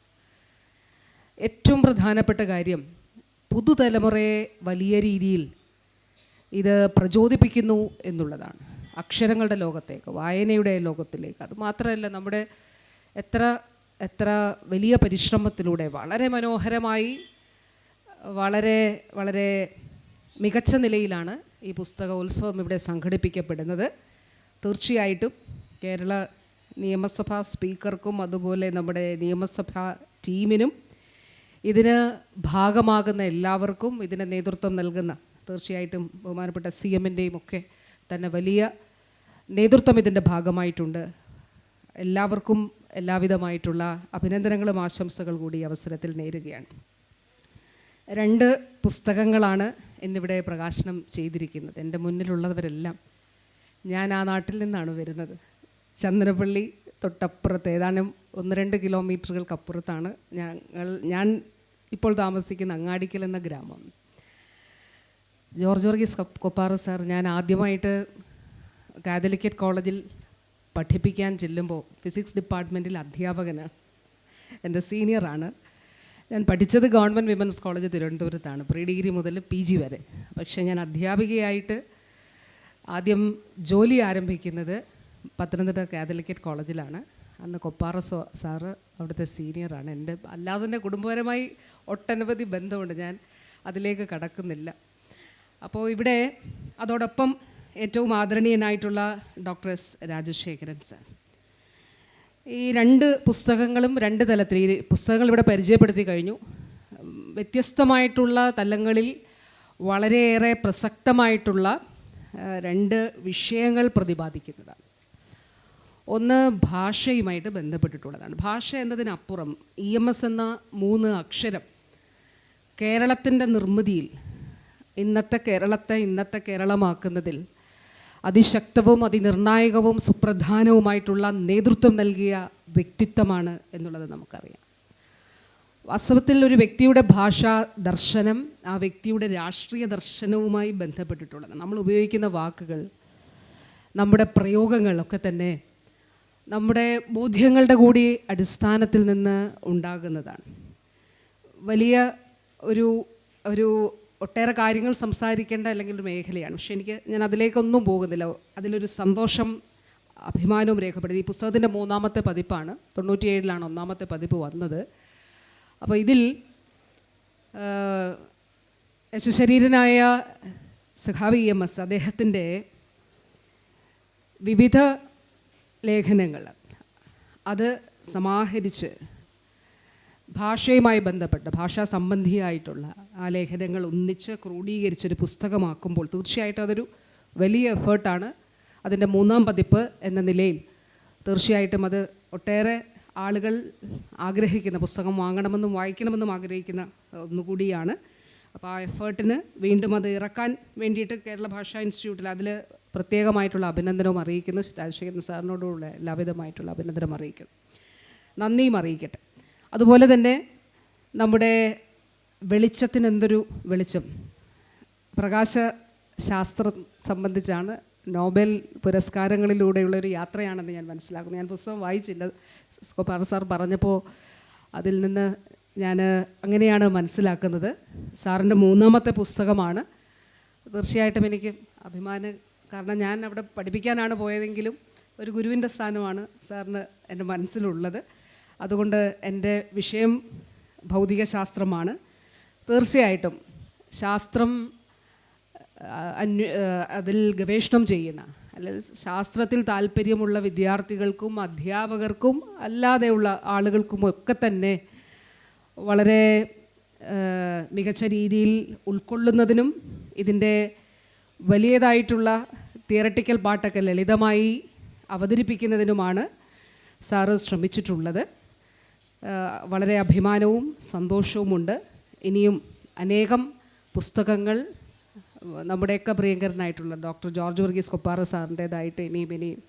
ഏറ്റവും പ്രധാനപ്പെട്ട കാര്യം, പുതുതലമുറയെ വലിയ രീതിയിൽ ഇത് പ്രചോദിപ്പിക്കുന്നു എന്നുള്ളതാണ്. അക്ഷരങ്ങളുടെ ലോകത്തേക്ക്, വായനയുടെ ലോകത്തിലേക്ക്. അതുമാത്രമല്ല, നമ്മുടെ എത്ര വലിയ പരിശ്രമത്തിലൂടെ വളരെ മനോഹരമായി, വളരെ വളരെ മികച്ച നിലയിലാണ് ഈ പുസ്തകോത്സവം ഇവിടെ സംഘടിപ്പിക്കപ്പെടുന്നത്. തീർച്ചയായിട്ടും കേരള നിയമസഭാ സ്പീക്കർക്കും അതുപോലെ നമ്മുടെ നിയമസഭാ ടീമിനും ഇതിന് ഭാഗമാകുന്ന എല്ലാവർക്കും, ഇതിന് നേതൃത്വം നൽകുന്ന തീർച്ചയായിട്ടും ബഹുമാനപ്പെട്ട CMൻ്റെയും ഒക്കെ തന്നെ വലിയ നേതൃത്വം ഇതിൻ്റെ ഭാഗമായിട്ടുണ്ട്. എല്ലാവർക്കും എല്ലാവിധമായിട്ടുള്ള അഭിനന്ദനങ്ങളും ആശംസകൾ കൂടി അവസരത്തിൽ നേരുകയാണ്. 2 പുസ്തകങ്ങളാണ് ഇന്നിവിടെ പ്രകാശനം ചെയ്തിരിക്കുന്നത്. എൻ്റെ മുന്നിലുള്ളവരെല്ലാം, ഞാൻ ആ നാട്ടിൽ നിന്നാണ് വരുന്നത്. ചന്ദനപ്പള്ളി തൊട്ടപ്പുറത്ത്, ഏതാനും 1-2 കിലോമീറ്ററുകൾക്കപ്പുറത്താണ് ഞാൻ ഇപ്പോൾ താമസിക്കുന്ന അങ്ങാടിക്കൽ എന്ന ഗ്രാമം. ജോർജ് വർഗീസ് കൊപ്പാറ സാർ, ഞാൻ ആദ്യമായിട്ട് കാത്തലിക്കറ്റ് കോളേജിൽ പഠിപ്പിക്കാൻ ചെല്ലുമ്പോൾ ഫിസിക്സ് ഡിപ്പാർട്ട്മെൻറ്റിൽ അധ്യാപകനാണ്, എൻ്റെ സീനിയറാണ്. ഞാൻ പഠിച്ചത് ഗവൺമെൻറ് വിമൻസ് കോളേജ് തിരുവനന്തപുരത്താണ്, പ്രീ ഡിഗ്രി മുതൽ PG വരെ. പക്ഷേ ഞാൻ അധ്യാപികയായിട്ട് ആദ്യം ജോലി ആരംഭിക്കുന്നത് പത്തനംതിട്ട കാത്തലിക്കറ്റ് കോളേജിലാണ്. അന്ന് കൊപ്പാറ സാറ് അവിടുത്തെ സീനിയറാണ്. എൻ്റെ അല്ലാതെ തന്നെ കുടുംബപരമായി ഒട്ടനവധി ബന്ധമുണ്ട്, ഞാൻ അതിലേക്ക് കടക്കുന്നില്ല. അപ്പോൾ ഇവിടെ അതോടൊപ്പം ഏറ്റവും ആദരണീയനായിട്ടുള്ള ഡോക്ടർ S. രാജശേഖരൻ സാർ, ഈ 2 പുസ്തകങ്ങളും 2 തലത്തിൽ ഈ പുസ്തകങ്ങൾ ഇവിടെ പരിചയപ്പെടുത്തി കഴിഞ്ഞു. വ്യത്യസ്തമായിട്ടുള്ള തലങ്ങളിൽ വളരെയേറെ പ്രസക്തമായിട്ടുള്ള 2 വിഷയങ്ങൾ പ്രതിപാദിക്കുന്നതാണ്. ഒന്ന് ഭാഷയുമായിട്ട് ബന്ധപ്പെട്ടിട്ടുള്ളതാണ്. ഭാഷ എന്നതിനപ്പുറം EMS എന്ന 3 അക്ഷരം കേരളത്തിൻ്റെ നിർമ്മിതിയിൽ, ഇന്നത്തെ കേരളമാക്കുന്നതിൽ അതിശക്തവും അതിനിർണായകവും സുപ്രധാനവുമായിട്ടുള്ള നേതൃത്വം നൽകിയ വ്യക്തിത്വമാണ് എന്നുള്ളത് നമുക്കറിയാം. വാസ്തവത്തിൽ ഒരു വ്യക്തിയുടെ ഭാഷാ ദർശനം ആ വ്യക്തിയുടെ രാഷ്ട്രീയ ദർശനവുമായി ബന്ധപ്പെട്ടിട്ടുള്ളത്. നമ്മൾ ഉപയോഗിക്കുന്ന വാക്കുകൾ, നമ്മുടെ പ്രയോഗങ്ങളൊക്കെ തന്നെ നമ്മുടെ ബോധ്യങ്ങളുടെ കൂടി അടിസ്ഥാനത്തിൽ നിന്ന് ഉണ്ടാകുന്നതാണ്. വലിയ ഒരു ഒട്ടേറെ കാര്യങ്ങൾ സംസാരിക്കേണ്ട അല്ലെങ്കിൽ ഒരു മേഖലയാണ്. പക്ഷേ ഞാൻ അതിലേക്കൊന്നും പോകുന്നില്ല. അതിലൊരു സന്തോഷം, അഭിമാനവും രേഖപ്പെടുത്തി. ഈ പുസ്തകത്തിൻ്റെ 3-ാമത്തെ പതിപ്പാണ്, 97-ലാണ് 1-ാമത്തെ പതിപ്പ് വന്നത്. അപ്പോൾ ഇതിൽ ശരീരനായ സഖാവ് EMS അദ്ദേഹത്തിൻ്റെ വിവിധ ലേഖനങ്ങൾ അത് സമാഹരിച്ച് ഭാഷയുമായി ബന്ധപ്പെട്ട, ഭാഷാ സംബന്ധിയായിട്ടുള്ള ആ ലേഖനങ്ങൾ ഒന്നിച്ച് ക്രോഡീകരിച്ചൊരു പുസ്തകമാക്കുമ്പോൾ തീർച്ചയായിട്ടും അതൊരു വലിയ എഫേർട്ടാണ്. അതിൻ്റെ 3-ാം പതിപ്പ് എന്ന നിലയിൽ തീർച്ചയായിട്ടും അത് ഒട്ടേറെ ആളുകൾ ആഗ്രഹിക്കുന്ന, പുസ്തകം വാങ്ങണമെന്നും വായിക്കണമെന്നും ആഗ്രഹിക്കുന്ന ഒന്നുകൂടിയാണ്. അപ്പോൾ ആ എഫേർട്ടിന് വീണ്ടും അത് ഇറക്കാൻ വേണ്ടിയിട്ട് കേരള ഭാഷാ ഇൻസ്റ്റിറ്റ്യൂട്ടിൽ അതിൽ പ്രത്യേകമായിട്ടുള്ള അഭിനന്ദനവും അറിയിക്കുന്നു. രാജശേഖരൻ സാറിനോടുള്ള എല്ലാവിധമായിട്ടുള്ള അഭിനന്ദനം അറിയിക്കുന്നു, നന്ദിയും അറിയിക്കട്ടെ. അതുപോലെ തന്നെ നമ്മുടെ വെളിച്ചത്തിന് എന്തൊരു വെളിച്ചം, പ്രകാശശാസ്ത്രം സംബന്ധിച്ചാണ് നോബൽ പുരസ്കാരങ്ങളിലൂടെയുള്ളൊരു യാത്രയാണെന്ന് ഞാൻ മനസ്സിലാക്കുന്നു. ഞാൻ പുസ്തകം വായിച്ചില്ല, സ്കോപ്പാറ സാർ പറഞ്ഞപ്പോൾ അതിൽ നിന്ന് ഞാൻ അങ്ങനെയാണ് മനസ്സിലാക്കുന്നത്. സാറിൻ്റെ 3ാമത്തെ പുസ്തകമാണ്. തീർച്ചയായിട്ടും എനിക്ക് അഭിമാനം, കാരണം ഞാൻ അവിടെ പഠിപ്പിക്കാനാണ് പോയതെങ്കിലും ഒരു ഗുരുവിൻ്റെ സ്ഥാനമാണ് സാറിന് എൻ്റെ മനസ്സിലുള്ളത്. അതുകൊണ്ട് എൻ്റെ വിഷയം ഭൗതിക ശാസ്ത്രമാണ്. തീർച്ചയായിട്ടും ശാസ്ത്രം അതിൽ ഗവേഷണം ചെയ്യുന്ന, അല്ലെങ്കിൽ ശാസ്ത്രത്തിൽ താല്പര്യമുള്ള വിദ്യാർത്ഥികൾക്കും അധ്യാപകർക്കും അല്ലാതെയുള്ള ആളുകൾക്കും ഒക്കെ തന്നെ വളരെ മികച്ച രീതിയിൽ ഉൾക്കൊള്ളുന്നതിനും ഇതിൻ്റെ വലിയതായിട്ടുള്ള തിയറട്ടിക്കൽ പാട്ടൊക്കെ ലളിതമായി അവതരിപ്പിക്കുന്നതിനുമാണ് സാറ് ശ്രമിച്ചിട്ടുള്ളത്. വളരെ അഭിമാനവും സന്തോഷവുമുണ്ട്. ഇനിയും അനേകം പുസ്തകങ്ങൾ നമ്മുടെയൊക്കെ പ്രിയങ്കരനായിട്ടുള്ള ഡോക്ടർ ജോർജ് വർഗീസ് കൊപ്പാറ സാറിൻ്റേതായിട്ട് ഇനിയും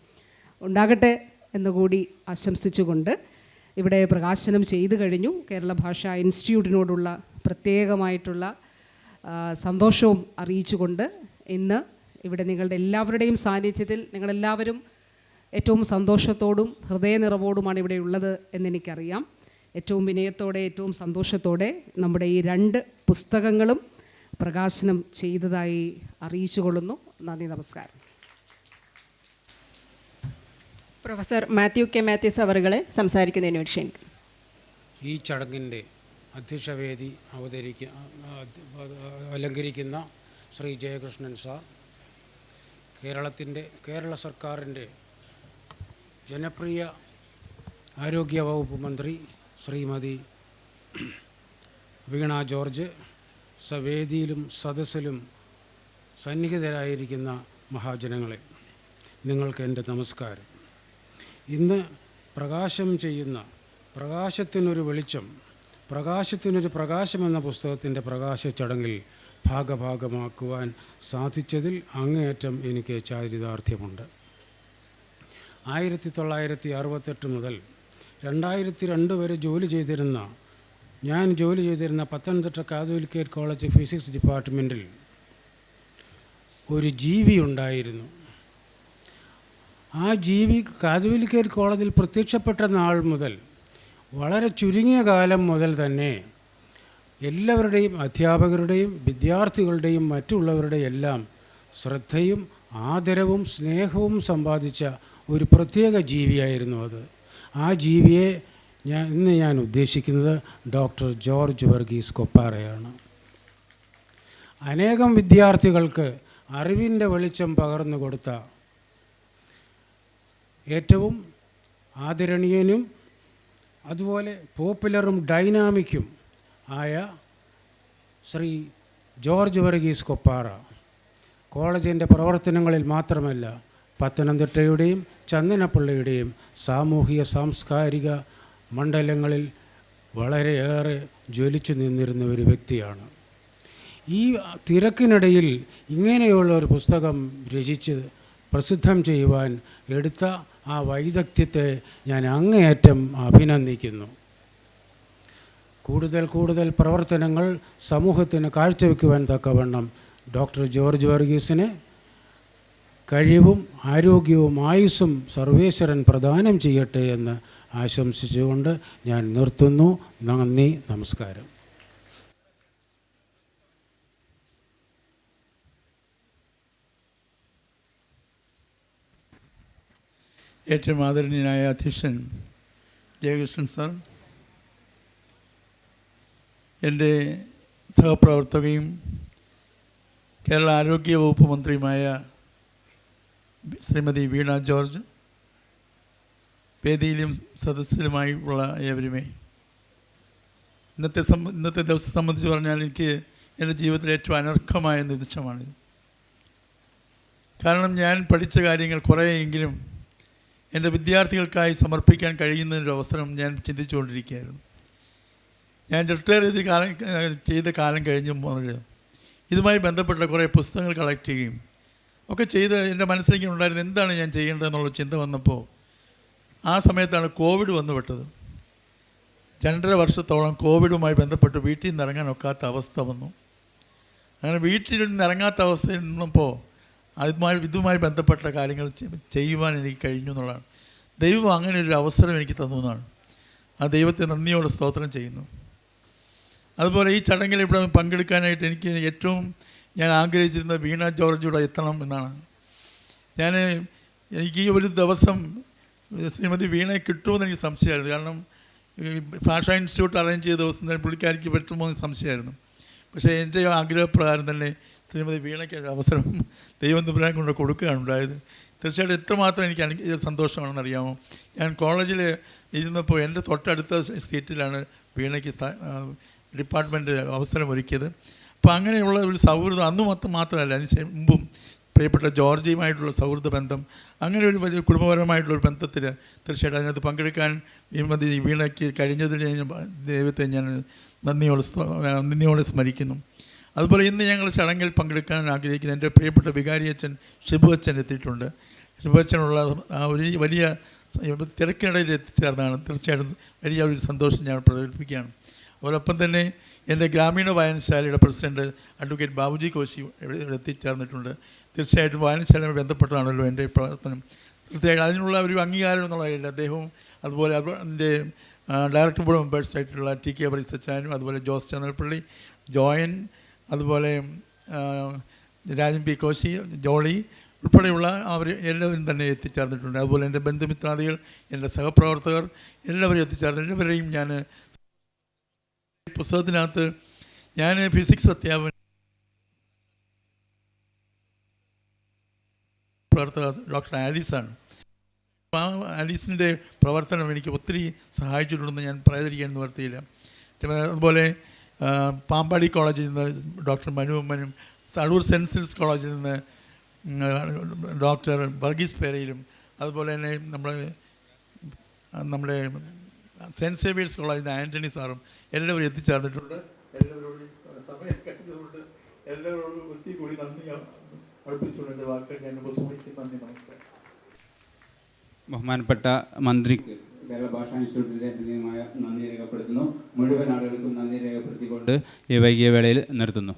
ഉണ്ടാകട്ടെ എന്നുകൂടി ആശംസിച്ചുകൊണ്ട് ഇവിടെ പ്രകാശനം ചെയ്തു കഴിഞ്ഞു. കേരള ഭാഷാ ഇൻസ്റ്റിറ്റ്യൂട്ടിനോടുള്ള പ്രത്യേകമായിട്ടുള്ള സന്തോഷവും അറിയിച്ചുകൊണ്ട് ഇന്ന് ഇവിടെ നിങ്ങളുടെ എല്ലാവരുടെയും സാന്നിധ്യത്തിൽ നിങ്ങളെല്ലാവരും ഏറ്റവും സന്തോഷത്തോടും ഹൃദയനിറവോടുമാണ് ഇവിടെ ഉള്ളത് എന്നെനിക്കറിയാം. ഏറ്റവും വിനയത്തോടെ ഏറ്റവും സന്തോഷത്തോടെ നമ്മുടെ ഈ 2 പുസ്തകങ്ങളും പ്രകാശനം ചെയ്തതായി അറിയിച്ചുകൊള്ളുന്നു. നന്ദി, നമസ്കാരം. പ്രൊഫസർ മാത്യു കെ മാത്യൂസ് അവറുകളെ സംസാരിക്കുന്നതിന് വേണ്ടി ക്ഷണിക്കുന്നു. ഈ ചടങ്ങിൻ്റെ അധ്യക്ഷവേദി അലങ്കരിക്കുന്ന ശ്രീ ജയകൃഷ്ണൻ സാർ, കേരള സർക്കാരിൻ്റെ ജനപ്രിയ ആരോഗ്യ വകുപ്പ് മന്ത്രി ശ്രീമതി വീണ ജോർജ്, സവേദിയിലും സദസ്സിലും സന്നിഹിതരായിരിക്കുന്ന മഹാജനങ്ങളെ, നിങ്ങൾക്ക് എൻ്റെ നമസ്കാരം. ഇന്ന് പ്രകാശം ചെയ്യുന്ന പ്രകാശത്തിനൊരു വെളിച്ചം, പ്രകാശത്തിനൊരു പ്രകാശം എന്ന പുസ്തകത്തിൻ്റെ പ്രകാശ ചടങ്ങിൽ ഭാഗമാക്കുവാൻ സാധിച്ചതിൽ അങ്ങേയറ്റം എനിക്ക് ചാരിതാർത്ഥ്യമുണ്ട്. 1968 മുതൽ 2002 വരെ ഞാൻ ജോലി ചെയ്തിരുന്ന പത്തനംതിട്ട കാതോലിക്കേറ്റ് കോളേജ് ഫിസിക്സ് ഡിപ്പാർട്ട്മെൻറ്റിൽ ഒരു ജീവി ഉണ്ടായിരുന്നു. ആ ജീവി കാതോലിക്കേറ്റ് കോളേജിൽ പ്രത്യക്ഷപ്പെട്ട നാൾ മുതൽ വളരെ ചുരുങ്ങിയ കാലം മുതൽ തന്നെ എല്ലാവരുടെയും, അധ്യാപകരുടെയും വിദ്യാർത്ഥികളുടെയും മറ്റുള്ളവരുടെയും എല്ലാം ശ്രദ്ധയും ആദരവും സ്നേഹവും സമ്പാദിച്ച ഒരു പ്രത്യേക ജീവിയായിരുന്നു അത്. ആ ജീവിയെ ഇന്ന് ഞാൻ ഉദ്ദേശിക്കുന്നത് ഡോക്ടർ ജോർജ് വർഗീസ് കൊപ്പാറയാണ്. അനേകം വിദ്യാർത്ഥികൾക്ക് അറിവിൻ്റെ വെളിച്ചം പകർന്നു കൊടുത്ത ഏറ്റവും ആദരണീയനും അതുപോലെ പോപ്പുലറും ഡൈനാമിക്കും ആയ ശ്രീ ജോർജ് വർഗീസ് കൊപ്പാറ കോളേജിൻ്റെ പ്രവർത്തനങ്ങളിൽ മാത്രമല്ല പത്തനംതിട്ടയുടെയും ചന്ദനപ്പള്ളിയുടെയും സാമൂഹിക സാംസ്കാരിക മണ്ഡലങ്ങളിൽ വളരെയേറെ ജ്വലിച്ചു നിന്നിരുന്ന ഒരു വ്യക്തിയാണ്. ഈ തിരക്കിനിടയിൽ ഇങ്ങനെയുള്ള ഒരു പുസ്തകം രചിച്ച് പ്രസിദ്ധം ചെയ്യുവാൻ എടുത്ത ആ വൈദഗ്ധ്യത്തെ ഞാൻ അങ്ങേയറ്റം അഭിനന്ദിക്കുന്നു. കൂടുതൽ പ്രവർത്തനങ്ങൾ സമൂഹത്തിന് കാഴ്ചവെക്കുവാൻ തക്കവണ്ണം ഡോക്ടർ ജോർജ് വർഗീസിന് കഴിവും ആരോഗ്യവും ആയുസ്സും സർവേശ്വരൻ പ്രദാനം ചെയ്യട്ടെ എന്ന് ആശംസിച്ചുകൊണ്ട് ഞാൻ നിർത്തുന്നു. നന്ദി, നമസ്കാരം. ഏറ്റവും ആദരണീയനായ അധ്യക്ഷൻ ജയകൃഷ്ണൻ സാർ, എൻ്റെ സഹപ്രവർത്തകയും കേരള ആരോഗ്യ വകുപ്പ് മന്ത്രിയുമായ ശ്രീമതി വീണ ജോർജ്, വേദിയിലും സദസ്സിലുമായി ഉള്ള ഏവരുമേ, ഇന്നത്തെ ദിവസം സംബന്ധിച്ച് പറഞ്ഞാൽ എനിക്ക് എൻ്റെ ജീവിതത്തിലെ ഏറ്റവും അനർഹമായ നിമിഷമാണിത്. കാരണം ഞാൻ പഠിച്ച കാര്യങ്ങൾ കുറേയെങ്കിലും എൻ്റെ വിദ്യാർത്ഥികൾക്കായി സമർപ്പിക്കാൻ കഴിയുന്നൊരു അവസരം ഞാൻ ചിന്തിച്ചുകൊണ്ടിരിക്കുകയായിരുന്നു. ഞാൻ റിട്ടയർ ചെയ്ത കാലം കഴിഞ്ഞ മുതൽ ഇതുമായി ബന്ധപ്പെട്ട കുറേ പുസ്തകങ്ങൾ കളക്ട് ചെയ്യുകയും ഒക്കെ ചെയ്ത് എൻ്റെ മനസ്സിലേക്ക് ഉണ്ടായിരുന്നത് എന്താണ് ഞാൻ ചെയ്യേണ്ടതെന്നുള്ള ചിന്ത വന്നപ്പോൾ ആ സമയത്താണ് കോവിഡ് വന്നുപെട്ടത്. 2.5 വർഷത്തോളം കോവിഡുമായി ബന്ധപ്പെട്ട് വീട്ടിൽ നിന്ന് ഇറങ്ങാൻ ഒക്കാത്ത അവസ്ഥ വന്നു. അങ്ങനെ വീട്ടിൽ നിന്ന് ഇറങ്ങാത്ത അവസ്ഥയിൽ നിന്നപ്പോൾ ഇതുമായി ബന്ധപ്പെട്ട കാര്യങ്ങൾ ചെയ്യുവാൻ എനിക്ക് കഴിഞ്ഞു എന്നുള്ളതാണ്. ദൈവം അങ്ങനെ ഒരു അവസരം എനിക്ക് തന്നു എന്നാണ്. ആ ദൈവത്തെ നന്ദിയോടെ സ്തോത്രം ചെയ്യുന്നു. അതുപോലെ ഈ ചടങ്ങിൽ ഇവിടെ പങ്കെടുക്കാനായിട്ട് ഞാൻ ആഗ്രഹിച്ചിരുന്നത് വീണ ജോർജൂടെ എത്തണം എന്നാണ്. എനിക്ക് ഈ ഒരു ദിവസം ശ്രീമതി വീണയെ കിട്ടുമെന്ന് എനിക്ക് സംശയമായിരുന്നു. കാരണം ഭാഷാ ഇൻസ്റ്റിറ്റ്യൂട്ട് അറേഞ്ച് ചെയ്ത ദിവസം തന്നെ പുള്ളിക്കാരിക്ക് പറ്റുമോ എന്ന് സംശയമായിരുന്നു. പക്ഷേ എൻ്റെ ആഗ്രഹപ്രകാരം തന്നെ ശ്രീമതി വീണയ്ക്ക് ഒരു അവസരം ദൈവം തമ്പുരാൻ കൊണ്ട് കൊടുക്കുകയാണ് ഉണ്ടായത്. തീർച്ചയായിട്ടും എത്രമാത്രം എനിക്ക് സന്തോഷമാണെന്ന് അറിയാമോ. ഞാൻ കോളേജിൽ ഇരുന്നപ്പോൾ എൻ്റെ തൊട്ടടുത്ത സീറ്റിലാണ് വീണയ്ക്ക് ഡിപ്പാർട്ട്മെൻറ്റ് അവസരം ഒരുക്കിയത്. അപ്പോൾ അങ്ങനെയുള്ള ഒരു സൗഹൃദം അന്ന് മാത്രമല്ല, അതിന് മുമ്പും പ്രിയപ്പെട്ട ജോർജിയുമായിട്ടുള്ള സൗഹൃദ ബന്ധം, അങ്ങനെ ഒരു വലിയ കുടുംബപരമായിട്ടുള്ളൊരു ബന്ധത്തിൽ തീർച്ചയായിട്ടും അതിനകത്ത് പങ്കെടുക്കാൻ വീണയ്ക്ക് കഴിഞ്ഞതിന് ദൈവത്തെ ഞാൻ നന്ദിയോടെ സ്മരിക്കുന്നു. അതുപോലെ ഇന്ന് ഞങ്ങൾ ചടങ്ങിൽ പങ്കെടുക്കാൻ ആഗ്രഹിക്കുന്ന എൻ്റെ പ്രിയപ്പെട്ട വികാരി അച്ഛൻ ഷിബു അച്ഛൻ എത്തിയിട്ടുണ്ട്. ഷിബു അച്ഛനുള്ള ആ ഒരു വലിയ തിരക്കിനിടയിൽ എത്തിച്ചേർന്നാണ്. തീർച്ചയായിട്ടും വലിയ ഒരു സന്തോഷം ഞാൻ പ്രകടിപ്പിക്കുകയാണ്. അതോടൊപ്പം തന്നെ എൻ്റെ ഗ്രാമീണ വായനശാലയുടെ പ്രസിഡൻറ്റ് അഡ്വക്കേറ്റ് ബാബുജി കോശി ഇവിടെ എത്തിച്ചേർന്നിട്ടുണ്ട്. തീർച്ചയായിട്ടും വായനശാലയുമായി ബന്ധപ്പെട്ടാണല്ലോ എൻ്റെ പ്രവർത്തനം. തീർച്ചയായിട്ടും അതിനുള്ള ഒരു അംഗീകാരം എന്നുള്ളതില്ല. അദ്ദേഹവും അതുപോലെ എൻ്റെ ഡയറക്ടർ ബോർഡ് മെമ്പേഴ്സായിട്ടുള്ള ടി കെ ബറിസച്ചാനും അതുപോലെ ജോസ് ചന്ദ്രപ്പള്ളി, ജോയൻ, അതുപോലെ രാജൻ പി കോശി, ജോളി ഉൾപ്പെടെയുള്ള അവർ എല്ലാവരും തന്നെ എത്തിച്ചേർന്നിട്ടുണ്ട്. അതുപോലെ എൻ്റെ ബന്ധുമിത്രാദികൾ, എൻ്റെ സഹപ്രവർത്തകർ എല്ലാവരും എത്തിച്ചേർന്നു. എല്ലാവരെയും ഞാൻ പുസ്തകത്തിനകത്ത് ഞാൻ ഫിസിക്സ് അധ്യാപകൻ പ്രവർത്തക ഡോക്ടർ ആലീസാണ്. ആ ആലീസിൻ്റെ പ്രവർത്തനം എനിക്ക് ഒത്തിരി സഹായിച്ചിട്ടുണ്ടെന്ന് ഞാൻ പറയാതിരിക്കാൻ നിവർത്തിയില്ല. അതുപോലെ പാമ്പാടി കോളേജിൽ നിന്ന് ഡോക്ടർ മനുവമ്മനും, അടൂർ സെൻറ്റ് സിൽസ് കോളേജിൽ നിന്ന് ഡോക്ടർ വർഗീസ് പേരയിലും, അതുപോലെ തന്നെ നമ്മുടെ സെൻറ്റ് സേവിയേഴ്സ് കോളേജിൽ നിന്ന് ആൻ്റണി സാറും എല്ലാവരും എത്തിച്ചേർന്നിട്ടുണ്ട്. എല്ലാവരോടും സമയം കഴിഞ്ഞതുകൊണ്ട് എല്ലാവരോടും ഒത്തിരി കൂടി നന്ദി അർപ്പിച്ചുകൊണ്ട് എൻ്റെ വാക്കുകൾ ഞാൻ ഉപസംഹരിക്കുന്നു. നന്ദി, നമസ്കാരം. ബഹുമാനപ്പെട്ട മന്ത്രിക്ക് കേരള ഭാഷാ ഇൻസ്റ്റിറ്റ്യൂട്ടിൻ്റെ ഹൃദയമായ നന്ദി രേഖപ്പെടുത്തുന്നു. മുഴുവൻ ആളുകൾക്കും നന്ദി രേഖപ്പെടുത്തിക്കൊണ്ട് ഈ വൈകിയ വേളയിൽ നിർത്തുന്നു.